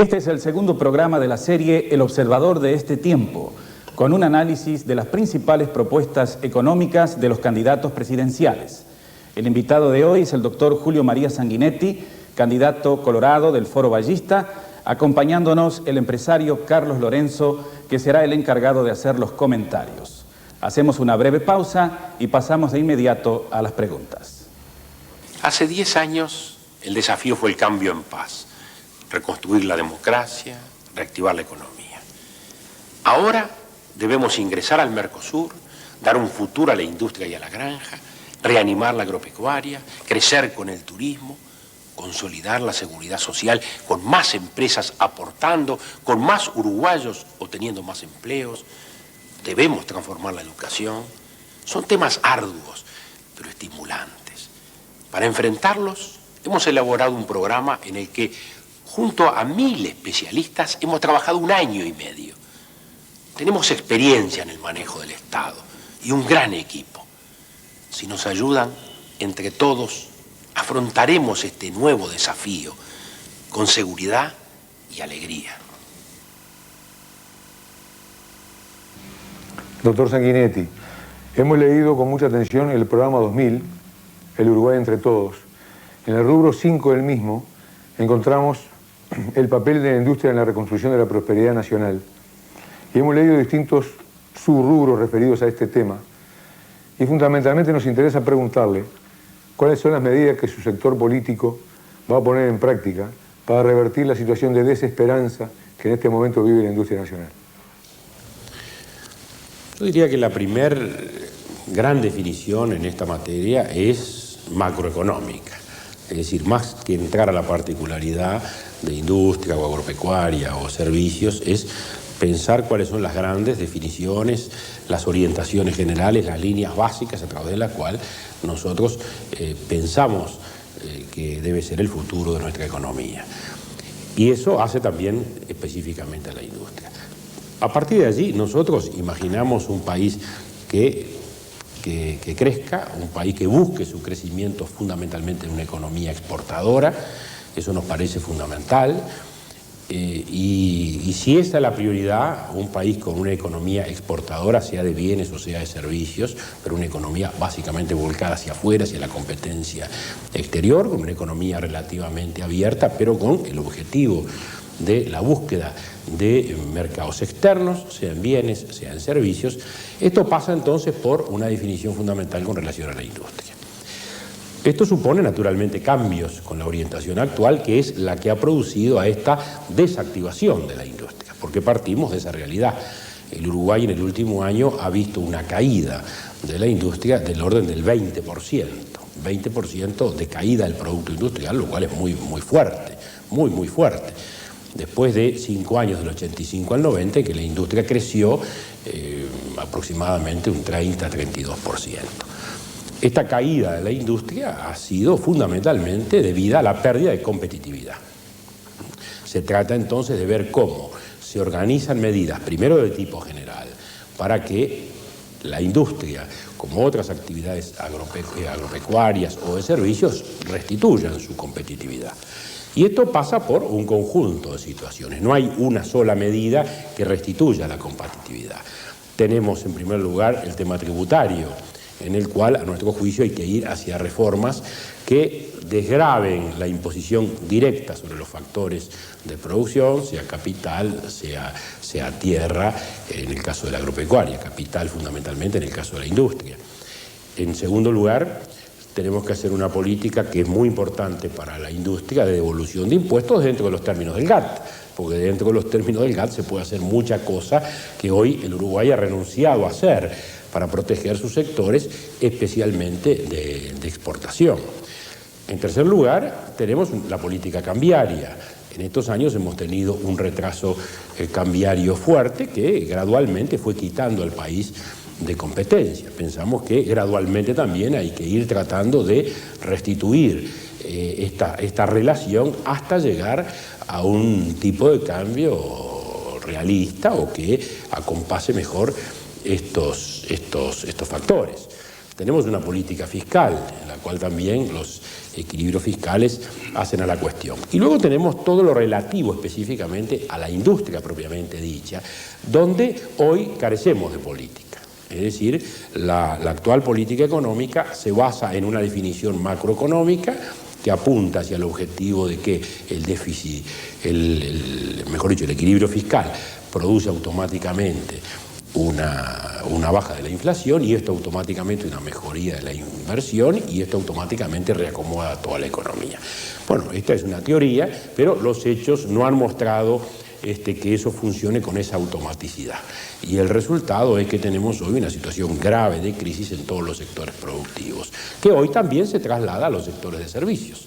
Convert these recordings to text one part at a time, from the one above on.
Este es el segundo programa de la serie El Observador de este tiempo, con un análisis de las principales propuestas económicas de los candidatos presidenciales. El invitado de hoy es el doctor Julio María Sanguinetti, candidato colorado del Foro Ballista, acompañándonos el empresario Carlos Lorenzo, que será el encargado de hacer los comentarios. Hacemos una breve pausa y pasamos de inmediato a las preguntas. Hace 10 años el desafío fue el cambio en paz, reconstruir la democracia, reactivar la economía. Ahora debemos ingresar al Mercosur, dar un futuro a la industria y a la granja, reanimar la agropecuaria, crecer con el turismo, consolidar la seguridad social con más empresas aportando, con más uruguayos obteniendo más empleos. Debemos transformar la educación. Son temas arduos, pero estimulantes. Para enfrentarlos, hemos elaborado un programa en el que, junto a 1000 especialistas, hemos trabajado 1 año y medio. Tenemos experiencia en el manejo del Estado y un gran equipo. Si nos ayudan, entre todos, afrontaremos este nuevo desafío con seguridad y alegría. Doctor Sanguinetti, hemos leído con mucha atención el programa 2000, El Uruguay entre Todos. En el rubro 5 del mismo encontramos el papel de la industria en la reconstrucción de la prosperidad nacional. Y hemos leído distintos subrubros referidos a este tema. Y fundamentalmente nos interesa preguntarle cuáles son las medidas que su sector político va a poner en práctica para revertir la situación de desesperanza que en este momento vive la industria nacional. Yo diría que la primera gran definición en esta materia es macroeconómica. Es decir, más que entrar a la particularidad de industria o agropecuaria o servicios, es pensar cuáles son las grandes definiciones, las orientaciones generales, las líneas básicas a través de las cuales nosotros pensamos que debe ser el futuro de nuestra economía. Y eso hace también específicamente a la industria. A partir de allí, nosotros imaginamos un país que crezca, un país que busque su crecimiento fundamentalmente en una economía exportadora. Eso nos parece fundamental. Y si esa es la prioridad, un país con una economía exportadora, sea de bienes o sea de servicios, pero una economía básicamente volcada hacia afuera, hacia la competencia exterior, con una economía relativamente abierta, pero con el objetivo de la búsqueda de mercados externos, sean bienes, sean servicios. Esto pasa entonces por una definición fundamental con relación a la industria. Esto supone naturalmente cambios con la orientación actual, que es la que ha producido a esta desactivación de la industria, porque partimos de esa realidad. El Uruguay en el último año ha visto una caída de la industria del orden del 20% de caída del producto industrial, lo cual es muy fuerte, muy fuerte. Después de 5 años, del 85 al 90, que la industria creció aproximadamente un 30-32%. Esta caída de la industria ha sido fundamentalmente debida a la pérdida de competitividad. Se trata entonces de ver cómo se organizan medidas, primero de tipo general, para que la industria, como otras actividades agropecuarias o de servicios, restituyan su competitividad. Y esto pasa por un conjunto de situaciones. No hay una sola medida que restituya la competitividad. Tenemos en primer lugar el tema tributario, en el cual a nuestro juicio hay que ir hacia reformas que desgraven la imposición directa sobre los factores de producción, sea capital, sea tierra, en el caso de la agropecuaria, capital fundamentalmente en el caso de la industria. En segundo lugar, tenemos que hacer una política que es muy importante para la industria de devolución de impuestos dentro de los términos del GATT, porque dentro de los términos del GATT se puede hacer mucha cosa que hoy el Uruguay ha renunciado a hacer para proteger sus sectores, especialmente de exportación. En tercer lugar, tenemos la política cambiaria. En estos años hemos tenido un retraso cambiario fuerte que gradualmente fue quitando al país de competencia. Pensamos que gradualmente también hay que ir tratando de restituir esta relación hasta llegar a un tipo de cambio realista o que acompase mejor estos factores. tenemos una política fiscal, en la cual también los equilibrios fiscales hacen a la cuestión. Y luego tenemos todo lo relativo específicamente a la industria propiamente dicha, donde hoy carecemos de política. Es decir, la actual política económica se basa en una definición macroeconómica que apunta hacia el objetivo de que el déficit, mejor dicho, el equilibrio fiscal produce automáticamente una baja de la inflación, y esto automáticamente una mejoría de la inversión, y esto automáticamente reacomoda toda la economía. Bueno, esta es una teoría, pero los hechos no han mostrado que eso funcione con esa automaticidad. Y el resultado es que tenemos hoy una situación grave de crisis en todos los sectores productivos, que hoy también se traslada a los sectores de servicios,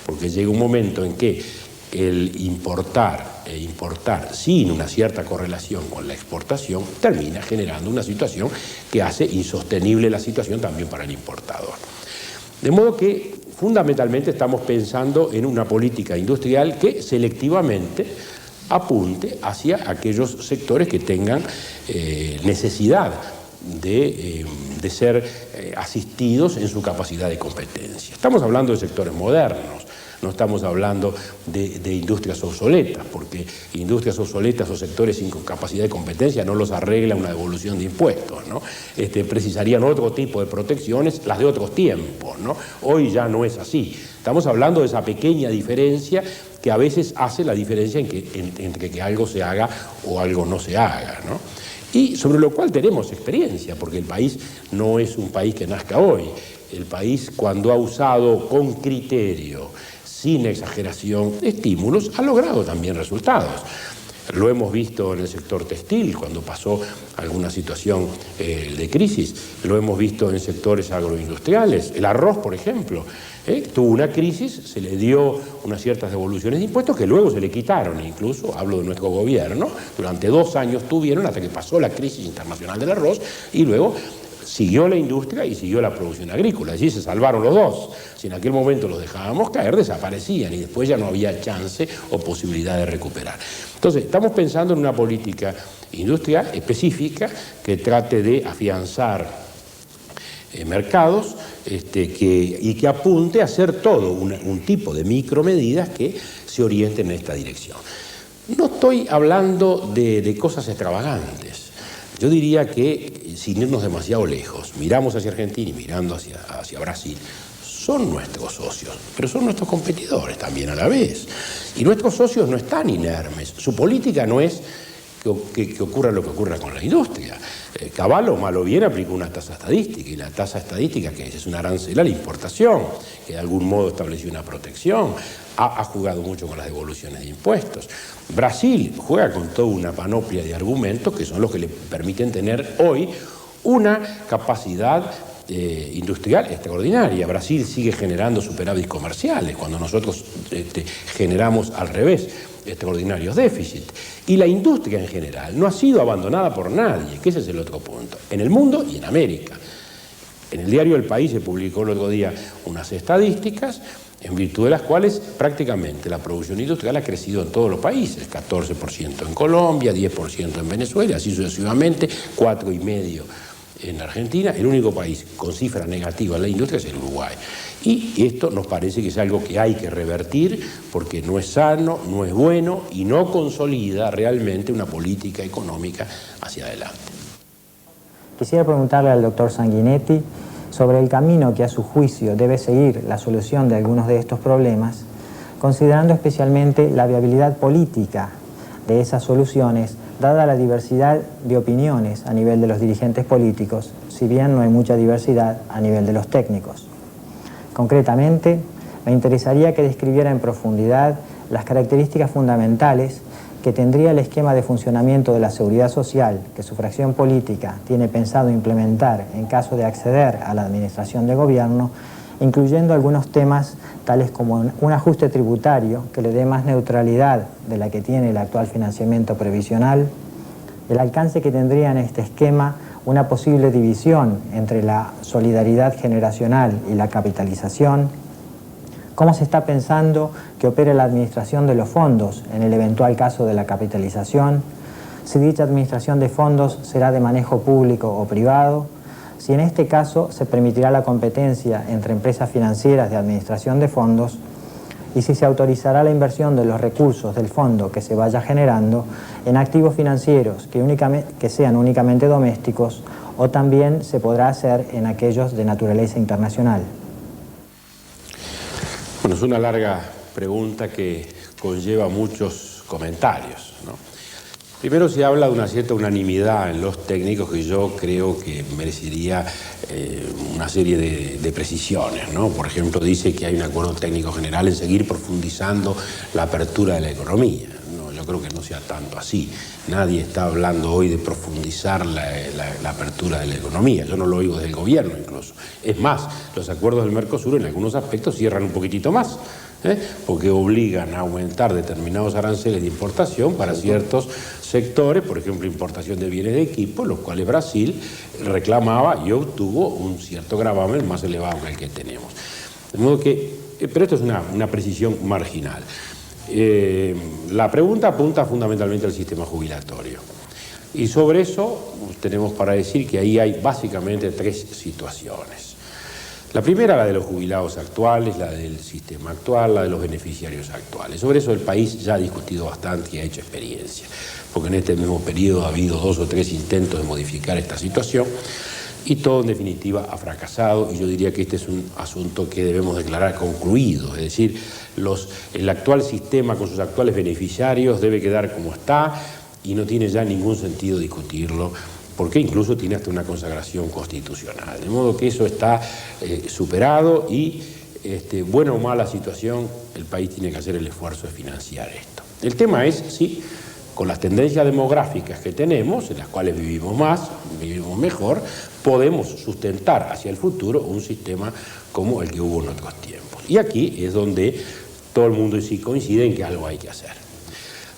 porque llega un momento en que el importar e importar sin una cierta correlación con la exportación termina generando una situación que hace insostenible la situación también para el importador. De modo que fundamentalmente estamos pensando en una política industrial que selectivamente apunte hacia aquellos sectores que tengan necesidad de ser asistidos en su capacidad de competencia. Estamos hablando de sectores modernos, no estamos hablando de industrias obsoletas, porque industrias obsoletas o sectores sin capacidad de competencia no los arregla una devolución de impuestos, ¿no? Precisarían otro tipo de protecciones, las de otros tiempos, ¿no? Hoy ya no es así. Estamos hablando de esa pequeña diferencia que a veces hace la diferencia entre que algo se haga o algo no se haga, ¿no? Y sobre lo cual tenemos experiencia, porque el país no es un país que nazca hoy. El país, cuando ha usado con criterio, sin exageración, estímulos, ha logrado también resultados. Lo hemos visto en el sector textil, cuando pasó alguna situación de crisis. Lo hemos visto en sectores agroindustriales. El arroz, por ejemplo, tuvo una crisis, se le dio unas ciertas devoluciones de impuestos que luego se le quitaron. Incluso, hablo de nuestro gobierno, durante 2 años tuvieron hasta que pasó la crisis internacional del arroz, y luego siguió la industria y siguió la producción agrícola. Allí se salvaron los dos. Si en aquel momento los dejábamos caer, desaparecían, y después ya no había chance o posibilidad de recuperar. Entonces, estamos pensando en una política industrial específica que trate de afianzar mercados y que apunte a hacer todo un tipo de micromedidas que se orienten en esta dirección. No estoy hablando de cosas extravagantes. Yo diría que, sin irnos demasiado lejos, miramos hacia Argentina y mirando hacia Brasil, son nuestros socios, pero son nuestros competidores también a la vez. Y nuestros socios no están inermes. Su política no es que ocurra lo que ocurra con la industria. Cavallo, mal o bien, aplicó una tasa estadística, y la tasa estadística, que es una arancel a la importación, que de algún modo estableció una protección, ha jugado mucho con las devoluciones de impuestos. Brasil juega con toda una panoplia de argumentos que son los que le permiten tener hoy una capacidad industrial extraordinaria. Brasil sigue generando superávit comerciales cuando nosotros generamos al revés extraordinarios déficits. Y la industria en general no ha sido abandonada por nadie, que ese es el otro punto, en el mundo y en América. En el diario El País se publicó el otro día unas estadísticas en virtud de las cuales prácticamente la producción industrial ha crecido en todos los países, 14% en Colombia, 10% en Venezuela, así sucesivamente, 4,5% en Argentina. El único país con cifra negativa en la industria es el Uruguay. Y esto nos parece que es algo que hay que revertir, porque no es sano, no es bueno y no consolida realmente una política económica hacia adelante. Quisiera preguntarle al doctor Sanguinetti sobre el camino que a su juicio debe seguir la solución de algunos de estos problemas, considerando especialmente la viabilidad política de esas soluciones, dada la diversidad de opiniones a nivel de los dirigentes políticos, si bien no hay mucha diversidad a nivel de los técnicos. Concretamente, me interesaría que describiera en profundidad las características fundamentales que tendría el esquema de funcionamiento de la seguridad social que su fracción política tiene pensado implementar en caso de acceder a la administración de gobierno, incluyendo algunos temas tales como un ajuste tributario que le dé más neutralidad de la que tiene el actual financiamiento previsional, el alcance que tendría en este esquema una posible división entre la solidaridad generacional y la capitalización, cómo se está pensando que opere la administración de los fondos en el eventual caso de la capitalización, si dicha administración de fondos será de manejo público o privado, si en este caso se permitirá la competencia entre empresas financieras de administración de fondos y si se autorizará la inversión de los recursos del fondo que se vaya generando en activos financieros que sean únicamente domésticos o también se podrá hacer en aquellos de naturaleza internacional. Bueno, es una larga pregunta que conlleva muchos comentarios, ¿no? Primero se habla de una cierta unanimidad en los técnicos que yo creo que merecería una serie de precisiones, ¿no? Por ejemplo, dice que hay un acuerdo técnico general en seguir profundizando la apertura de la economía. No, yo creo que no sea tanto así. Nadie está hablando hoy de profundizar la apertura de la economía. Yo no lo oigo desde el gobierno incluso. Es más, los acuerdos del Mercosur en algunos aspectos cierran un poquitito más, porque obligan a aumentar determinados aranceles de importación para ciertos sectores, por ejemplo, importación de bienes de equipo, los cuales Brasil reclamaba y obtuvo un cierto gravamen más elevado que el que tenemos. De modo que, pero esto es una precisión marginal. La pregunta apunta fundamentalmente al sistema jubilatorio. Y sobre eso tenemos para decir que ahí hay básicamente tres situaciones. La primera, la de los jubilados actuales, la del sistema actual, la de los beneficiarios actuales. Sobre eso el país ya ha discutido bastante y ha hecho experiencia, porque en este mismo periodo ha habido 2 o 3 intentos de modificar esta situación y todo en definitiva ha fracasado, y yo diría que este es un asunto que debemos declarar concluido, es decir, el actual sistema con sus actuales beneficiarios debe quedar como está y no tiene ya ningún sentido discutirlo, porque incluso tiene hasta una consagración constitucional. De modo que eso está superado y, buena o mala situación, el país tiene que hacer el esfuerzo de financiar esto. El tema es si, con las tendencias demográficas que tenemos, en las cuales vivimos más, vivimos mejor, podemos sustentar hacia el futuro un sistema como el que hubo en otros tiempos. Y aquí es donde todo el mundo sí coincide en que algo hay que hacer.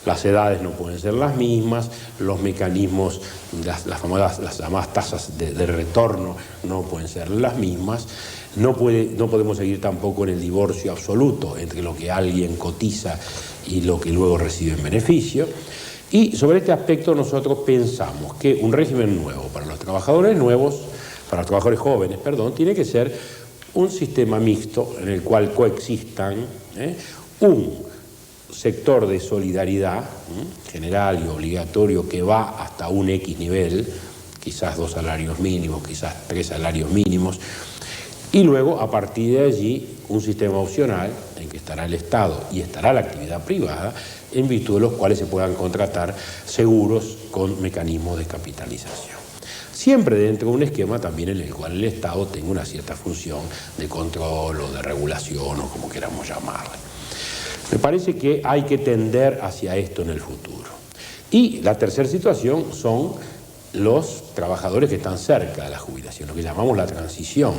Las edades no pueden ser las mismas, los mecanismos, las llamadas tasas de retorno no pueden ser las mismas, no podemos seguir tampoco en el divorcio absoluto entre lo que alguien cotiza y lo que luego recibe en beneficio. Y sobre este aspecto nosotros pensamos que un régimen nuevo para los trabajadores jóvenes, tiene que ser un sistema mixto en el cual coexistan un sector de solidaridad general y obligatorio que va hasta un X nivel, quizás 2 salarios mínimos, quizás 3 salarios mínimos, y luego a partir de allí un sistema opcional en que estará el Estado y estará la actividad privada, en virtud de los cuales se puedan contratar seguros con mecanismos de capitalización. Siempre dentro de un esquema también en el cual el Estado tenga una cierta función de control o de regulación o como queramos llamarle. Me parece que hay que tender hacia esto en el futuro. Y la tercera situación son los trabajadores que están cerca de la jubilación, lo que llamamos la transición,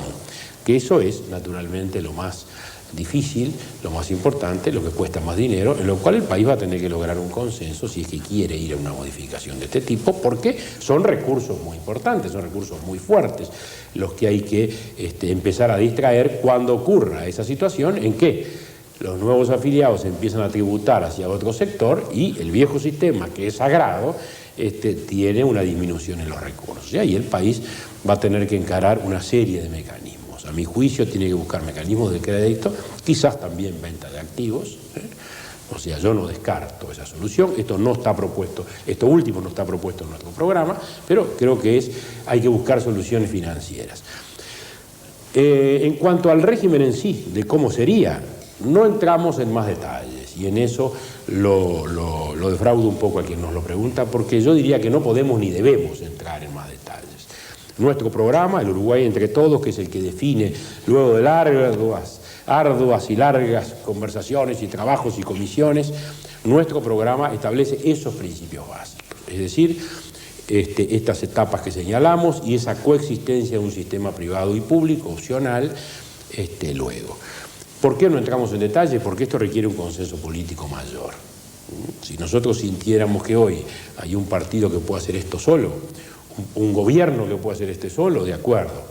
que eso es naturalmente lo más difícil, lo más importante, lo que cuesta más dinero, en lo cual el país va a tener que lograr un consenso si es que quiere ir a una modificación de este tipo, porque son recursos muy importantes, son recursos muy fuertes, los que hay que empezar a distraer cuando ocurra esa situación en que los nuevos afiliados empiezan a tributar hacia otro sector y el viejo sistema, que es sagrado, tiene una disminución en los recursos. Y ahí el país va a tener que encarar una serie de mecanismos. A mi juicio tiene que buscar mecanismos de crédito, quizás también venta de activos. O sea, yo no descarto esa solución. Esto último no está propuesto en nuestro programa, pero creo que hay que buscar soluciones financieras. En cuanto al régimen en sí, de cómo sería, no entramos en más detalles y en eso lo defraudo un poco a quien nos lo pregunta, porque yo diría que no podemos ni debemos entrar en más detalles. Nuestro programa, el Uruguay entre Todos, que es el que define luego de arduas y largas conversaciones y trabajos y comisiones, nuestro programa establece esos principios básicos, es decir, estas etapas que señalamos y esa coexistencia de un sistema privado y público opcional luego. ¿Por qué no entramos en detalle? Porque esto requiere un consenso político mayor. Si nosotros sintiéramos que hoy hay un partido que puede hacer esto solo, un gobierno que puede hacer esto solo, de acuerdo,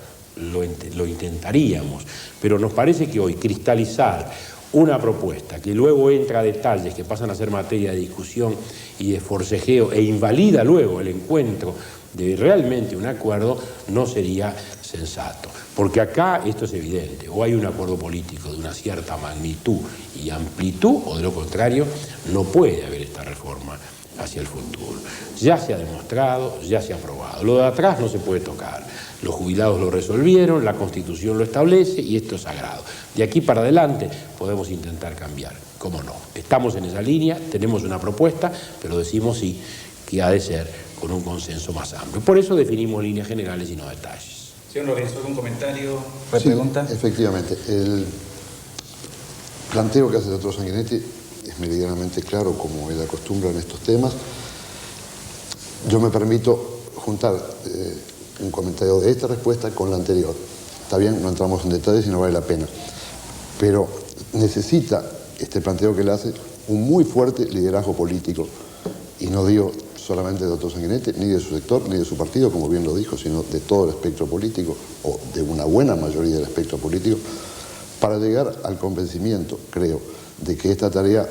lo intentaríamos. Pero nos parece que hoy cristalizar una propuesta que luego entra a detalles que pasan a ser materia de discusión y de forcejeo e invalida luego el encuentro de realmente un acuerdo, no sería sensato. Porque acá esto es evidente, o hay un acuerdo político de una cierta magnitud y amplitud, o de lo contrario, no puede haber esta reforma hacia el futuro. Ya se ha demostrado, ya se ha aprobado. Lo de atrás no se puede tocar. Los jubilados lo resolvieron, la Constitución lo establece y esto es sagrado. De aquí para adelante podemos intentar cambiar. ¿Cómo no? Estamos en esa línea, tenemos una propuesta, pero decimos sí, que ha de ser con un consenso más amplio. Por eso definimos líneas generales y no detalles. Señor Lorenzo, ¿algún comentario? Sí, ¿Pregunta? efectivamente. El planteo que hace el doctor Sanguinetti es meridianamente claro, como él acostumbra en estos temas. Yo me permito juntar un comentario de esta respuesta con la anterior. Está bien, no entramos en detalles y no vale la pena. Pero necesita este planteo que él hace un muy fuerte liderazgo político. Y no digo solamente del doctor Sanguinetti, ni de su sector, ni de su partido, como bien lo dijo, sino de todo el espectro político, o de una buena mayoría del espectro político, para llegar al convencimiento, creo, de que esta tarea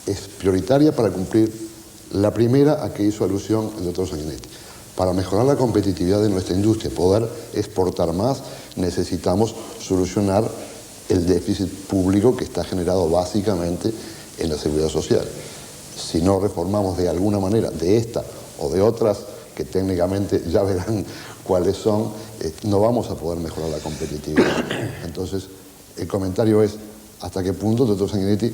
es prioritaria para cumplir la primera a que hizo alusión el doctor Sanguinetti. Para mejorar la competitividad de nuestra industria, poder exportar más, necesitamos solucionar el déficit público que está generado básicamente en la seguridad social. Si no reformamos de alguna manera, de esta o de otras, que técnicamente ya verán cuáles son, no vamos a poder mejorar la competitividad. Entonces, el comentario es, ¿hasta qué punto el doctor Sanguinetti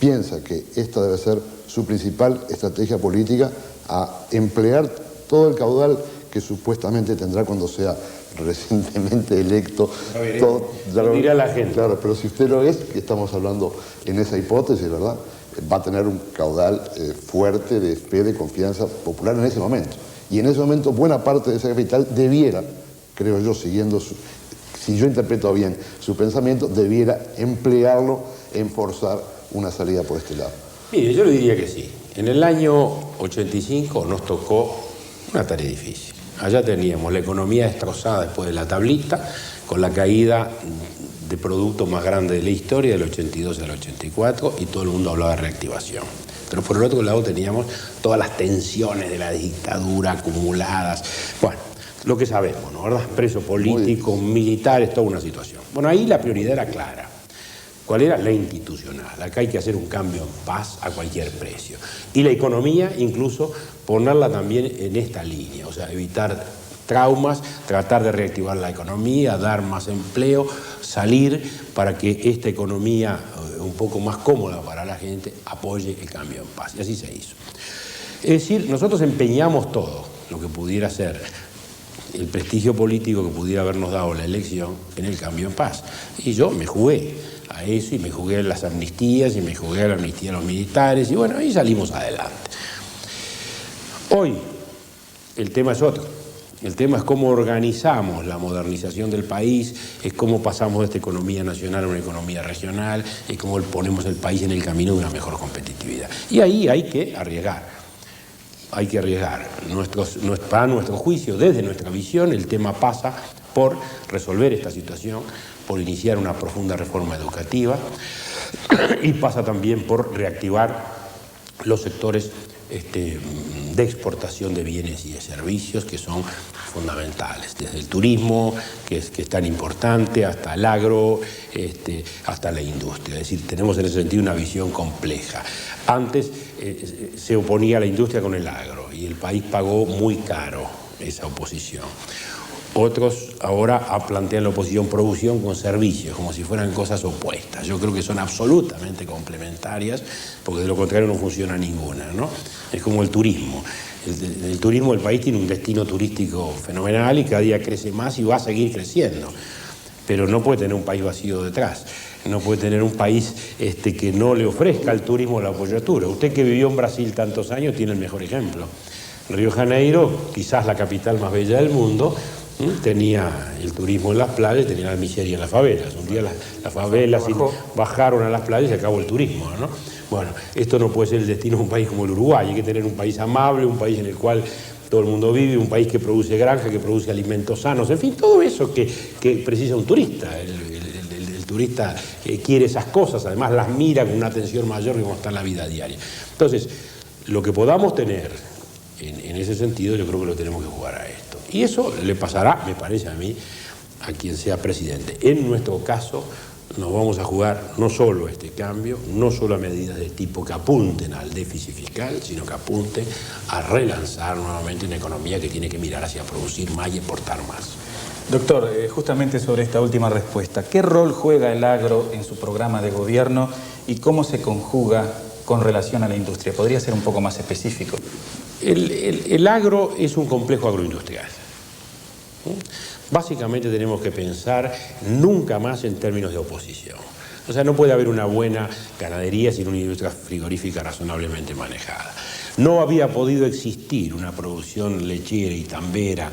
piensa que esta debe ser su principal estrategia política a emplear todo el caudal que supuestamente tendrá cuando sea recientemente electo? Ya lo dirá la gente. Claro, pero si usted lo es, que estamos hablando en esa hipótesis, ¿verdad?, va a tener un caudal fuerte de fe, de confianza popular en ese momento. Y en ese momento buena parte de ese capital debiera, creo yo, siguiendo si yo interpreto bien su pensamiento, debiera emplearlo en forzar una salida por este lado. Mire, yo le diría que sí. En el año 85 nos tocó una tarea difícil. Allá teníamos la economía destrozada después de la tablita, con la caída de producto más grande de la historia, del 82 al 84, y todo el mundo hablaba de reactivación. Pero por el otro lado teníamos todas las tensiones de la dictadura acumuladas. Bueno, lo que sabemos, ¿no? ¿Verdad? Presos políticos, militares, toda una situación. Bueno, ahí la prioridad era clara. ¿Cuál era? La institucional. Acá hay que hacer un cambio en paz a cualquier precio. Y la economía, incluso, ponerla también en esta línea, o sea, evitar traumas, tratar de reactivar la economía, dar más empleo, salir para que esta economía un poco más cómoda para la gente apoye el cambio en paz. Y así se hizo. Es decir, nosotros empeñamos todo lo que pudiera ser el prestigio político que pudiera habernos dado la elección en el cambio en paz. Y yo me jugué a eso, y me jugué a las amnistías, y me jugué a la amnistía a los militares, y bueno, ahí salimos adelante. Hoy el tema es otro. El tema es cómo organizamos la modernización del país, es cómo pasamos de esta economía nacional a una economía regional, es cómo ponemos el país en el camino de una mejor competitividad. Y ahí hay que arriesgar. Hay que arriesgar. Para nuestro juicio, desde nuestra visión, el tema pasa por resolver esta situación, por iniciar una profunda reforma educativa, y pasa también por reactivar los sectores de exportación de bienes y de servicios que son fundamentales, desde el turismo, que es tan importante, hasta el agro, hasta la industria. Es decir, tenemos en ese sentido una visión compleja. Antes se oponía la industria con el agro y el país pagó muy caro esa oposición. Otros ahora plantean la oposición producción con servicios, como si fueran cosas opuestas. Yo creo que son absolutamente complementarias, porque de lo contrario no funciona ninguna, ¿no? Es como el turismo. El turismo del país tiene un destino turístico fenomenal y cada día crece más y va a seguir creciendo. Pero no puede tener un país vacío detrás. No puede tener un país que no le ofrezca al turismo la apoyatura. Usted que vivió en Brasil tantos años tiene el mejor ejemplo. Río de Janeiro, quizás la capital más bella del mundo, tenía el turismo en las playas, tenía la miseria en las favelas. Un día las favelas bajaron a las playas y acabó el turismo, ¿no? Bueno, esto no puede ser el destino de un país como el Uruguay. Hay que tener un país amable, un país en el cual todo el mundo vive, un país que produce granja, que produce alimentos sanos, en fin, todo eso que precisa un turista. El turista quiere esas cosas, además las mira con una atención mayor que como está en la vida diaria. Entonces, lo que podamos tener en ese sentido, yo creo que lo tenemos que jugar a esto. Y eso le pasará, me parece a mí, a quien sea presidente. En nuestro caso, nos vamos a jugar no solo a este cambio, no solo a medidas de tipo que apunten al déficit fiscal, sino que apunten a relanzar nuevamente una economía que tiene que mirar hacia producir más y exportar más. Doctor, justamente sobre esta última respuesta, ¿qué rol juega el agro en su programa de gobierno y cómo se conjuga con relación a la industria? ¿Podría ser un poco más específico? El agro es un complejo agroindustrial. Básicamente tenemos que pensar nunca más en términos de oposición. O sea, no puede haber una buena ganadería sin una industria frigorífica razonablemente manejada. No había podido existir una producción lechera y tambera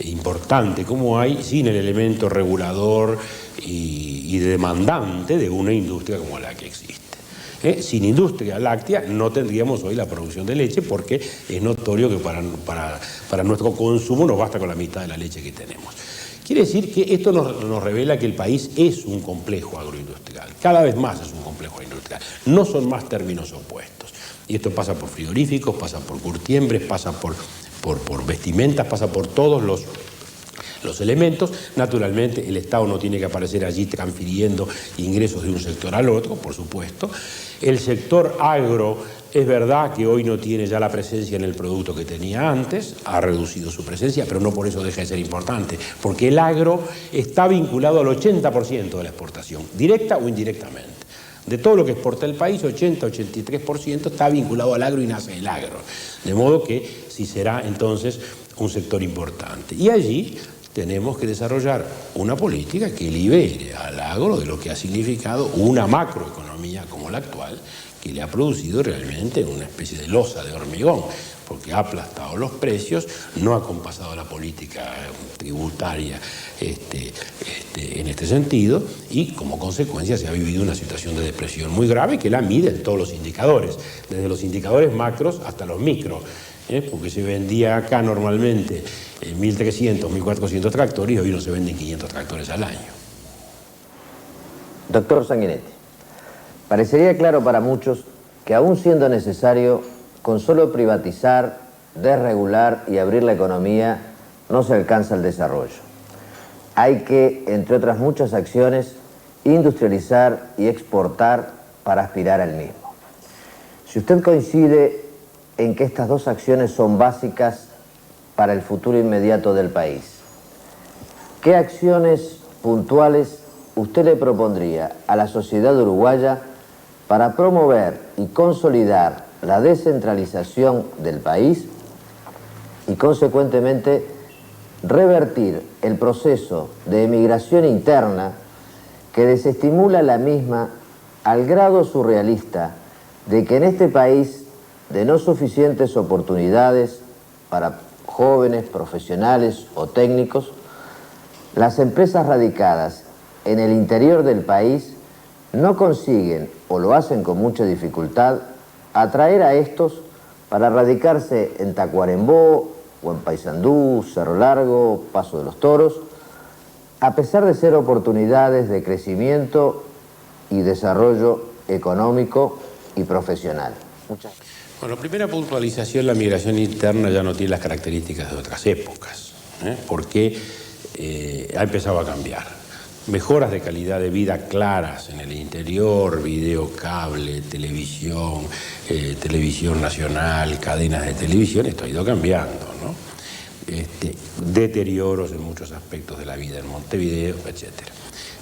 importante como hay sin el elemento regulador y demandante de una industria como la que existe. Sin industria láctea no tendríamos hoy la producción de leche, porque es notorio que para nuestro consumo nos basta con la mitad de la leche que tenemos. Quiere decir que esto nos revela que el país es un complejo agroindustrial, cada vez más es un complejo agroindustrial, no son más términos opuestos. Y esto pasa por frigoríficos, pasa por curtiembres, pasa por vestimentas, pasa por todos los elementos. Naturalmente el Estado no tiene que aparecer allí transfiriendo ingresos de un sector al otro, por supuesto. El sector agro es verdad que hoy no tiene ya la presencia en el producto que tenía antes, ha reducido su presencia, pero no por eso deja de ser importante, porque el agro está vinculado al 80% de la exportación, directa o indirectamente. De todo lo que exporta el país, 80-83% está vinculado al agro y nace el agro. De modo que sí será entonces un sector importante. Y allí tenemos que desarrollar una política que libere al agro de lo que ha significado una macroeconomía como la actual, que le ha producido realmente una especie de losa de hormigón, porque ha aplastado los precios, no ha compasado la política tributaria en este sentido, y como consecuencia se ha vivido una situación de depresión muy grave que la mide en todos los indicadores, desde los indicadores macros hasta los micros, porque se vendía acá normalmente 1.300, 1.400 tractores y hoy no se venden 500 tractores al año. Doctor Sanguinetti, parecería claro para muchos que aún siendo necesario, con solo privatizar, desregular y abrir la economía, no se alcanza el desarrollo. Hay que, entre otras muchas acciones, industrializar y exportar para aspirar al mismo. Si usted coincide en que estas dos acciones son básicas para el futuro inmediato del país, ¿qué acciones puntuales usted le propondría a la sociedad uruguaya para promover y consolidar la descentralización del país y, consecuentemente, revertir el proceso de emigración interna que desestimula la misma al grado surrealista de que en este país, de no suficientes oportunidades para jóvenes, profesionales o técnicos, las empresas radicadas en el interior del país no consiguen, o lo hacen con mucha dificultad, atraer a estos para radicarse en Tacuarembó o en Paysandú, Cerro Largo, Paso de los Toros, a pesar de ser oportunidades de crecimiento y desarrollo económico y profesional. Muchas gracias. Bueno, primera puntualización, la migración interna ya no tiene las características de otras épocas, porque ha empezado a cambiar. Mejoras de calidad de vida claras en el interior, video, cable, televisión, televisión nacional, cadenas de televisión, esto ha ido cambiando, ¿no? Deterioros en muchos aspectos de la vida en Montevideo, etc.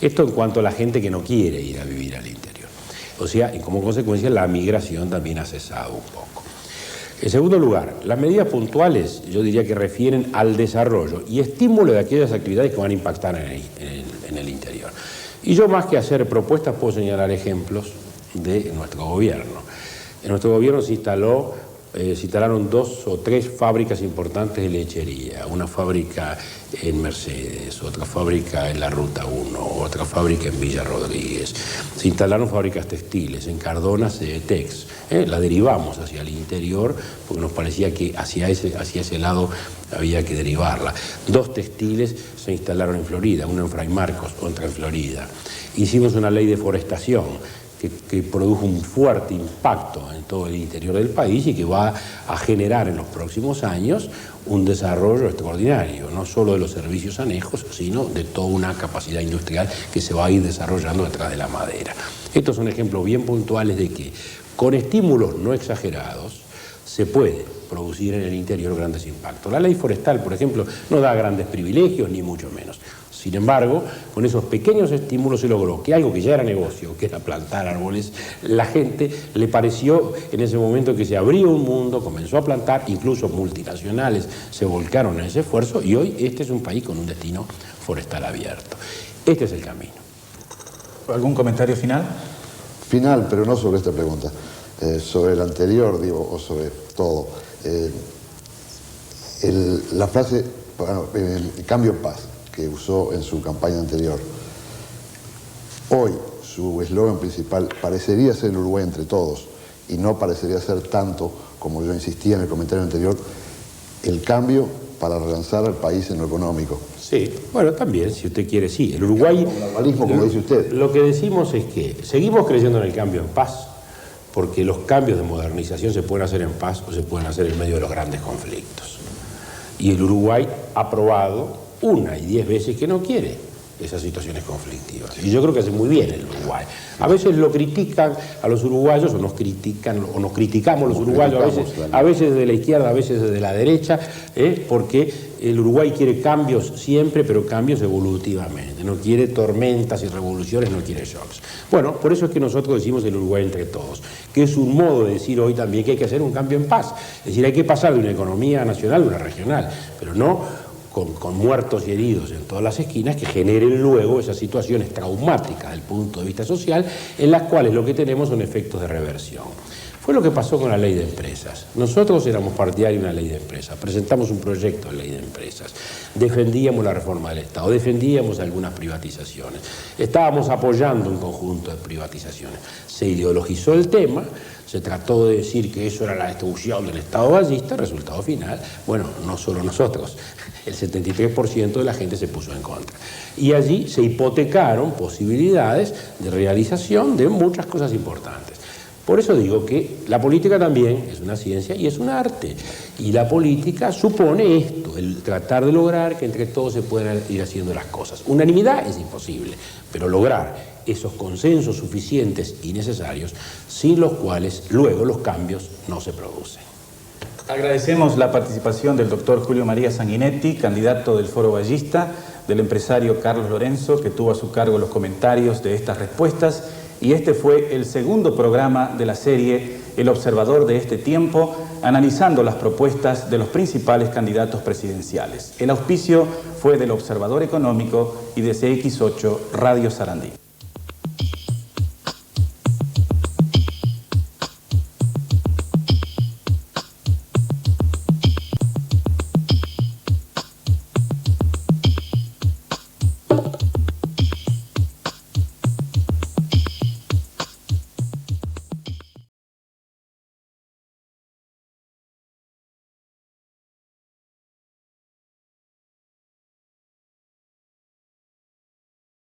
Esto en cuanto a la gente que no quiere ir a vivir al interior. O sea, y como consecuencia la migración también ha cesado un poco. En segundo lugar, las medidas puntuales yo diría que refieren al desarrollo y estímulo de aquellas actividades que van a impactar en el interior. Y yo, más que hacer propuestas, puedo señalar ejemplos de nuestro gobierno. En nuestro gobierno se instaló se instalaron 2 o 3 fábricas importantes de lechería, una fábrica en Mercedes, otra fábrica en la Ruta 1, otra fábrica en Villa Rodríguez. Se instalaron fábricas textiles, en Cardona, Cedetex. La derivamos hacia el interior porque nos parecía que hacia ese lado había que derivarla. 2 textiles se instalaron en Florida, una en Fray Marcos, otra en Florida. Hicimos una ley de forestación que produjo un fuerte impacto en todo el interior del país y que va a generar en los próximos años un desarrollo extraordinario, no solo de los servicios anejos, sino de toda una capacidad industrial que se va a ir desarrollando detrás de la madera. Estos son ejemplos bien puntuales de que con estímulos no exagerados se puede producir en el interior grandes impactos. La ley forestal, por ejemplo, no da grandes privilegios, ni mucho menos. Sin embargo, con esos pequeños estímulos se logró que algo que ya era negocio, que era plantar árboles, la gente le pareció en ese momento que se abrió un mundo, comenzó a plantar, incluso multinacionales se volcaron en ese esfuerzo y hoy este es un país con un destino forestal abierto. Este es el camino. ¿Algún comentario final? Final, pero no sobre esta pregunta. Sobre el anterior, digo, o sobre todo. La frase, bueno, el cambio en paz, que usó en su campaña anterior. Hoy su eslogan principal parecería ser el Uruguay entre todos y no parecería ser tanto, como yo insistía en el comentario anterior, el cambio para relanzar al país en lo económico. Sí, bueno, también, si usted quiere, sí. El Uruguay, como dice usted. Lo que decimos es que seguimos creyendo en el cambio en paz, porque los cambios de modernización se pueden hacer en paz o se pueden hacer en medio de los grandes conflictos. Y el Uruguay ha probado 1 y 10 veces que no quiere esas situaciones conflictivas. Y yo creo que hace muy bien el Uruguay. A veces lo critican a los uruguayos, o nos critican, o nos criticamos los uruguayos, a veces desde la izquierda, a veces desde la derecha, porque el Uruguay quiere cambios siempre, pero cambios evolutivamente. No quiere tormentas y revoluciones, no quiere shocks. Bueno, por eso es que nosotros decimos el Uruguay entre todos, que es un modo de decir hoy también que hay que hacer un cambio en paz. Es decir, hay que pasar de una economía nacional a una regional, pero no con muertos y heridos en todas las esquinas que generen luego esas situaciones traumáticas desde el punto de vista social, en las cuales lo que tenemos son efectos de reversión. Fue lo que pasó con la ley de empresas. Nosotros éramos partidarios de una ley de empresas, presentamos un proyecto de ley de empresas, defendíamos la reforma del Estado, defendíamos algunas privatizaciones, estábamos apoyando un conjunto de privatizaciones. Se ideologizó el tema, se trató de decir que eso era la destrucción del Estado ballista, resultado final, bueno, no solo nosotros, el 73% de la gente se puso en contra. Y allí se hipotecaron posibilidades de realización de muchas cosas importantes. Por eso digo que la política también es una ciencia y es un arte. Y la política supone esto, el tratar de lograr que entre todos se puedan ir haciendo las cosas. Unanimidad es imposible, pero lograr esos consensos suficientes y necesarios, sin los cuales luego los cambios no se producen. Agradecemos la participación del doctor Julio María Sanguinetti, candidato del Foro Ballista, del empresario Carlos Lorenzo, que tuvo a su cargo los comentarios de estas respuestas, y este fue el segundo programa de la serie El Observador de este tiempo, analizando las propuestas de los principales candidatos presidenciales. El auspicio fue del Observador Económico y de CX8 Radio Sarandí.